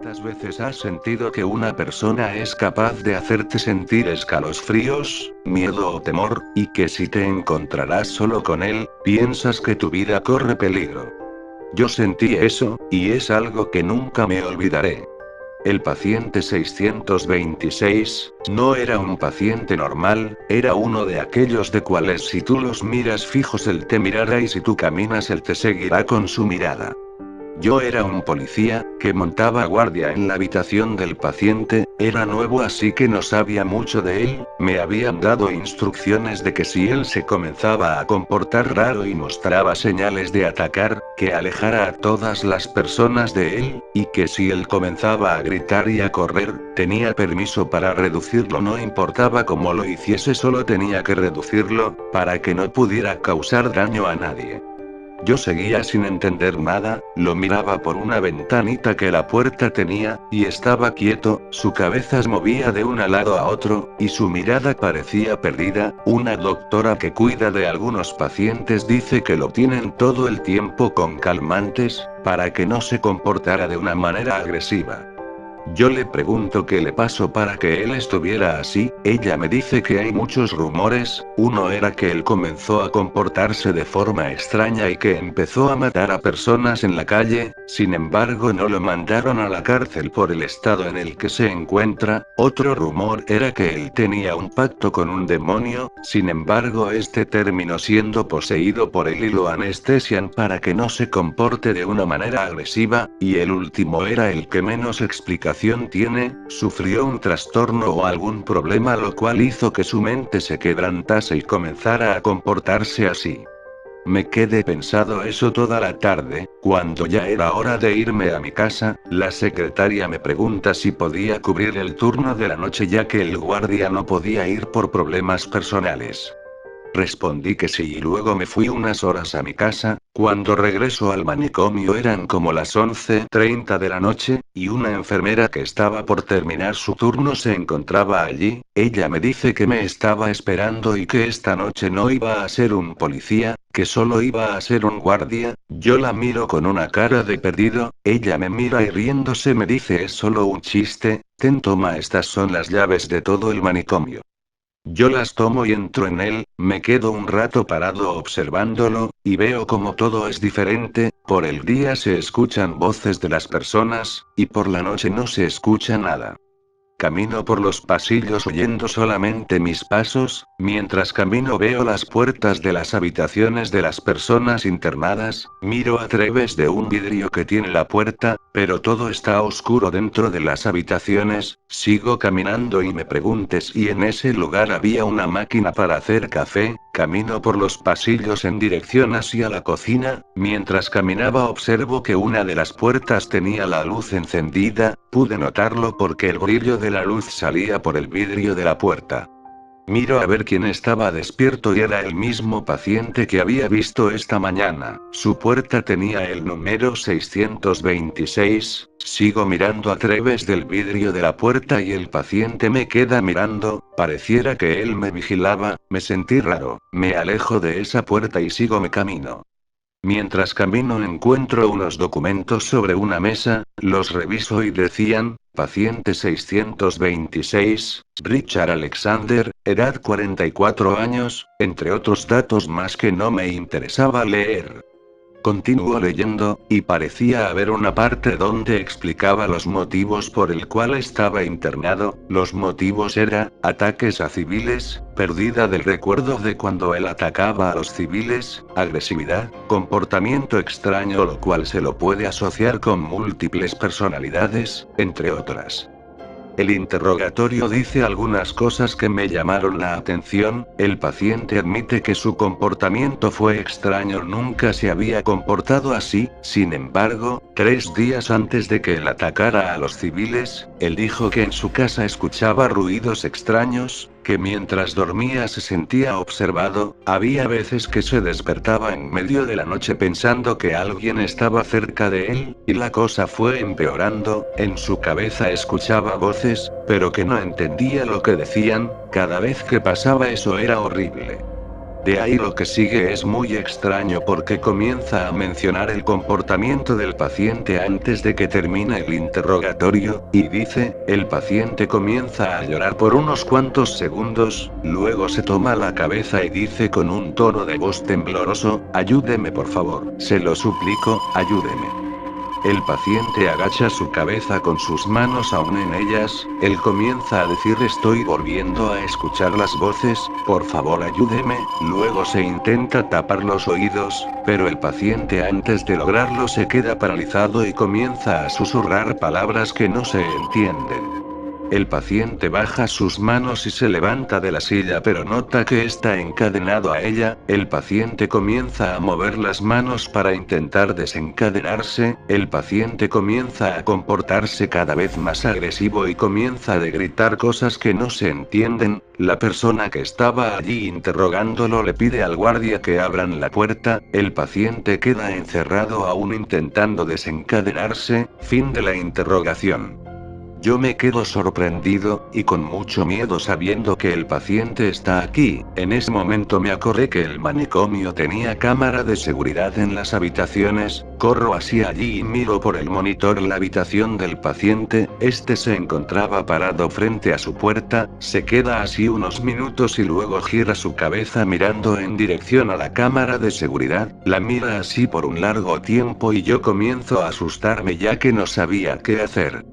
¿Cuántas veces has sentido que una persona es capaz de hacerte sentir escalofríos, miedo o temor, y que si te encontrarás solo con él, piensas que tu vida corre peligro? Yo sentí eso, y es algo que nunca me olvidaré. El paciente 626, no era un paciente normal, era uno de aquellos de cuales si tú los miras fijos él te mirará y si tú caminas él te seguirá con su mirada. Yo era un policía, que montaba guardia en la habitación del paciente, era nuevo así que no sabía mucho de él, me habían dado instrucciones de que si él se comenzaba a comportar raro y mostraba señales de atacar, que alejara a todas las personas de él, y que si él comenzaba a gritar y a correr, tenía permiso para reducirlo, no importaba cómo lo hiciese, solo tenía que reducirlo, para que no pudiera causar daño a nadie. Yo seguía sin entender nada, lo miraba por una ventanita que la puerta tenía, y estaba quieto, su cabeza se movía de un lado a otro, y su mirada parecía perdida. Una doctora que cuida de algunos pacientes dice que lo tienen todo el tiempo con calmantes, para que no se comportara de una manera agresiva. Yo le pregunto qué le pasó para que él estuviera así, ella me dice que hay muchos rumores, uno era que él comenzó a comportarse de forma extraña y que empezó a matar a personas en la calle, sin embargo no lo mandaron a la cárcel por el estado en el que se encuentra, otro rumor era que él tenía un pacto con un demonio, sin embargo este terminó siendo poseído por él y lo anestesian para que no se comporte de una manera agresiva, y el último era el que menos explicación tiene, sufrió un trastorno o algún problema lo cual hizo que su mente se quebrantase y comenzara a comportarse así. Me quedé pensado eso toda la tarde, cuando ya era hora de irme a mi casa, la secretaria me pregunta si podía cubrir el turno de la noche ya que el guardia no podía ir por problemas personales. Respondí que sí y luego me fui unas horas a mi casa, cuando regreso al manicomio eran como las 11:30 de la noche, y una enfermera que estaba por terminar su turno se encontraba allí, ella me dice que me estaba esperando y que esta noche no iba a ser un policía, que solo iba a ser un guardia, yo la miro con una cara de perdido, ella me mira y riéndose me dice es solo un chiste, toma estas son las llaves de todo el manicomio. Yo las tomo y entro en él, me quedo un rato parado observándolo, y veo como todo es diferente, por el día se escuchan voces de las personas, y por la noche no se escucha nada. Camino por los pasillos oyendo solamente mis pasos, mientras camino veo las puertas de las habitaciones de las personas internadas, miro a través de un vidrio que tiene la puerta, pero todo está oscuro dentro de las habitaciones, sigo caminando y me pregunté si en ese lugar había una máquina para hacer café, camino por los pasillos en dirección hacia la cocina, mientras caminaba observo que una de las puertas tenía la luz encendida, pude notarlo porque el brillo de la luz salía por el vidrio de la puerta. Miro a ver quién estaba despierto y era el mismo paciente que había visto esta mañana. Su puerta tenía el número 626, sigo mirando a través del vidrio de la puerta y el paciente me queda mirando, pareciera que él me vigilaba, me sentí raro, me alejo de esa puerta y sigo mi camino. Mientras camino encuentro unos documentos sobre una mesa, los reviso y decían, paciente 626, Richard Alexander, edad 44 años, entre otros datos más que no me interesaba leer. Continúo leyendo, y parecía haber una parte donde explicaba los motivos por el cual estaba internado, los motivos era, ataques a civiles, pérdida del recuerdo de cuando él atacaba a los civiles, agresividad, comportamiento extraño lo cual se lo puede asociar con múltiples personalidades, entre otras. El interrogatorio dice algunas cosas que me llamaron la atención, el paciente admite que su comportamiento fue extraño, nunca se había comportado así, sin embargo, 3 días antes de que él atacara a los civiles, él dijo que en su casa escuchaba ruidos extraños, que mientras dormía se sentía observado, había veces que se despertaba en medio de la noche pensando que alguien estaba cerca de él, y la cosa fue empeorando, en su cabeza escuchaba voces, pero que no entendía lo que decían, cada vez que pasaba eso era horrible. De ahí lo que sigue es muy extraño porque comienza a mencionar el comportamiento del paciente antes de que termine el interrogatorio, y dice, el paciente comienza a llorar por unos cuantos segundos, luego se toma la cabeza y dice con un tono de voz tembloroso, ayúdeme por favor, se lo suplico, ayúdeme. El paciente agacha su cabeza con sus manos aún en ellas, él comienza a decir estoy volviendo a escuchar las voces, por favor ayúdeme, luego se intenta tapar los oídos, pero el paciente antes de lograrlo se queda paralizado y comienza a susurrar palabras que no se entienden. El paciente baja sus manos y se levanta de la silla pero nota que está encadenado a ella, el paciente comienza a mover las manos para intentar desencadenarse, el paciente comienza a comportarse cada vez más agresivo y comienza a gritar cosas que no se entienden, la persona que estaba allí interrogándolo le pide al guardia que abran la puerta, el paciente queda encerrado aún intentando desencadenarse, fin de la interrogación. Yo me quedo sorprendido, y con mucho miedo sabiendo que el paciente está aquí. En ese momento me acordé que el manicomio tenía cámara de seguridad en las habitaciones, corro hacia allí y miro por el monitor la habitación del paciente, este se encontraba parado frente a su puerta, se queda así unos minutos y luego gira su cabeza mirando en dirección a la cámara de seguridad, la mira así por un largo tiempo y yo comienzo a asustarme ya que no sabía qué hacer.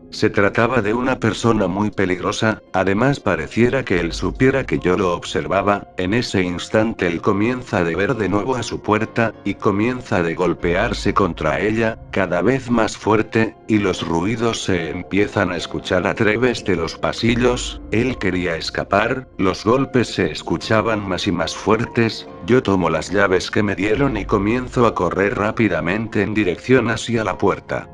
Se trataba de una persona muy peligrosa, además pareciera que él supiera que yo lo observaba, en ese instante él comienza a ver de nuevo a su puerta, y comienza a golpearse contra ella, cada vez más fuerte, y los ruidos se empiezan a escuchar a través de los pasillos, él quería escapar, los golpes se escuchaban más y más fuertes, yo tomo las llaves que me dieron y comienzo a correr rápidamente en dirección hacia la puerta.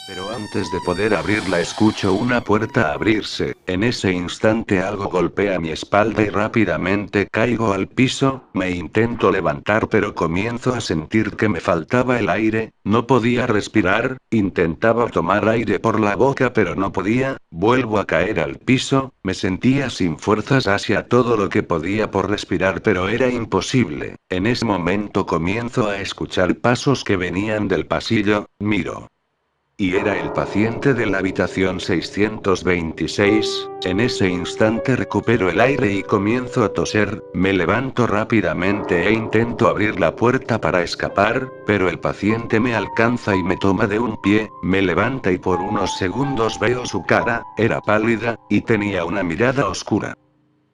Pero antes de poder abrirla escucho una puerta abrirse, en ese instante algo golpea mi espalda y rápidamente caigo al piso, me intento levantar pero comienzo a sentir que me faltaba el aire, no podía respirar, intentaba tomar aire por la boca pero no podía, vuelvo a caer al piso, me sentía sin fuerzas hacia todo lo que podía por respirar pero era imposible, en ese momento comienzo a escuchar pasos que venían del pasillo, miro. Y era el paciente de la habitación 626, en ese instante recupero el aire y comienzo a toser, me levanto rápidamente e intento abrir la puerta para escapar, pero el paciente me alcanza y me toma de un pie, me levanta y por unos segundos veo su cara, era pálida, y tenía una mirada oscura.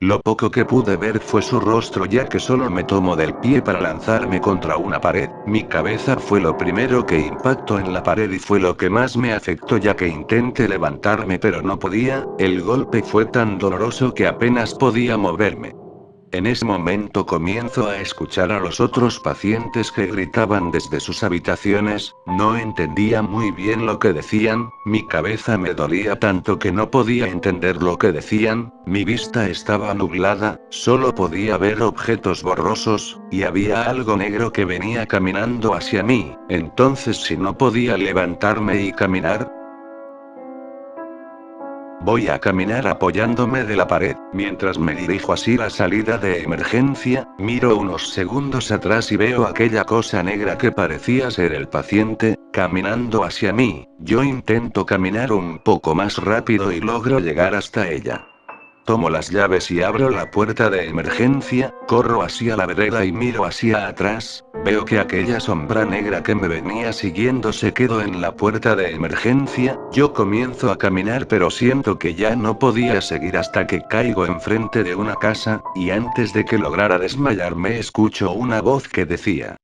Lo poco que pude ver fue su rostro ya que solo me tomó del pie para lanzarme contra una pared. Mi cabeza fue lo primero que impactó en la pared y fue lo que más me afectó ya que intenté levantarme pero no podía, el golpe fue tan doloroso que apenas podía moverme. En ese momento comienzo a escuchar a los otros pacientes que gritaban desde sus habitaciones, no entendía muy bien lo que decían, mi cabeza me dolía tanto que no podía entender lo que decían, mi vista estaba nublada, solo podía ver objetos borrosos, y había algo negro que venía caminando hacia mí, entonces si no podía levantarme y caminar, voy a caminar apoyándome de la pared, mientras me dirijo hacia la salida de emergencia, miro unos segundos atrás y veo aquella cosa negra que parecía ser el paciente, caminando hacia mí, yo intento caminar un poco más rápido y logro llegar hasta ella. Tomo las llaves y abro la puerta de emergencia, corro hacia la vereda y miro hacia atrás, veo que aquella sombra negra que me venía siguiendo se quedó en la puerta de emergencia, yo comienzo a caminar pero siento que ya no podía seguir hasta que caigo enfrente de una casa, y antes de que lograra desmayarme escucho una voz que decía: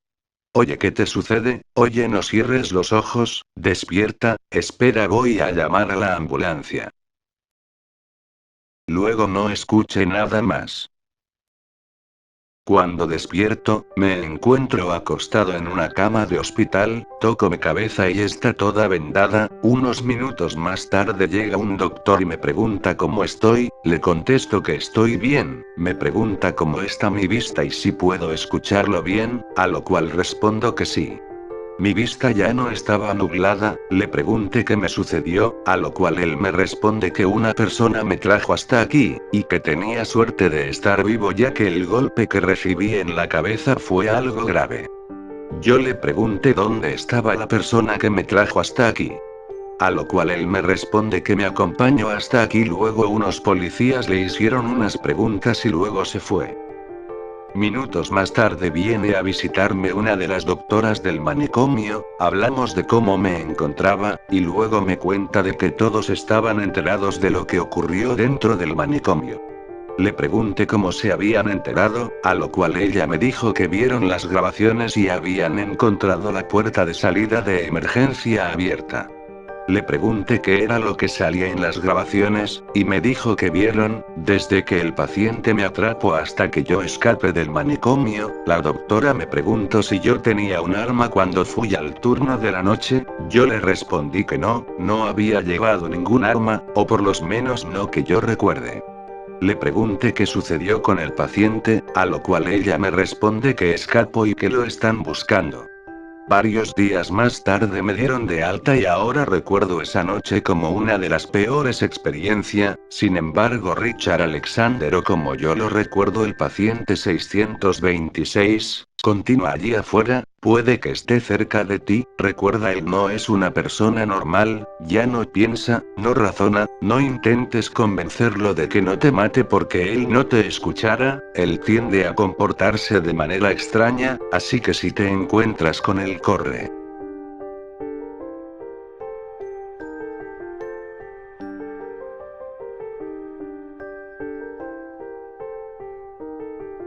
Oye, ¿qué te sucede? Oye, no cierres los ojos, despierta, espera, voy a llamar a la ambulancia. Luego no escuché nada más. Cuando despierto, me encuentro acostado en una cama de hospital, toco mi cabeza y está toda vendada, unos minutos más tarde llega un doctor y me pregunta cómo estoy, le contesto que estoy bien, me pregunta cómo está mi vista y si puedo escucharlo bien, a lo cual respondo que sí. Mi vista ya no estaba nublada, le pregunté qué me sucedió, a lo cual él me responde que una persona me trajo hasta aquí, y que tenía suerte de estar vivo ya que el golpe que recibí en la cabeza fue algo grave. Yo le pregunté dónde estaba la persona que me trajo hasta aquí. A lo cual él me responde que me acompañó hasta aquí, luego unos policías le hicieron unas preguntas y luego se fue. Minutos más tarde viene a visitarme una de las doctoras del manicomio, hablamos de cómo me encontraba, y luego me cuenta de que todos estaban enterados de lo que ocurrió dentro del manicomio. Le pregunté cómo se habían enterado, a lo cual ella me dijo que vieron las grabaciones y habían encontrado la puerta de salida de emergencia abierta. Le pregunté qué era lo que salía en las grabaciones, y me dijo que vieron, desde que el paciente me atrapó hasta que yo escape del manicomio. La doctora me preguntó si yo tenía un arma cuando fui al turno de la noche, yo le respondí que no, no había llevado ningún arma, o por lo menos no que yo recuerde. Le pregunté qué sucedió con el paciente, a lo cual ella me responde que escapó y que lo están buscando. Varios días más tarde me dieron de alta y ahora recuerdo esa noche como una de las peores experiencias. Sin embargo, Richard Alexander, o como yo lo recuerdo, el paciente 626, continúa allí afuera, puede que esté cerca de ti. Recuerda, él no es una persona normal, ya no piensa, no razona, no intentes convencerlo de que no te mate porque él no te escuchará, él tiende a comportarse de manera extraña, así que si te encuentras con él corre.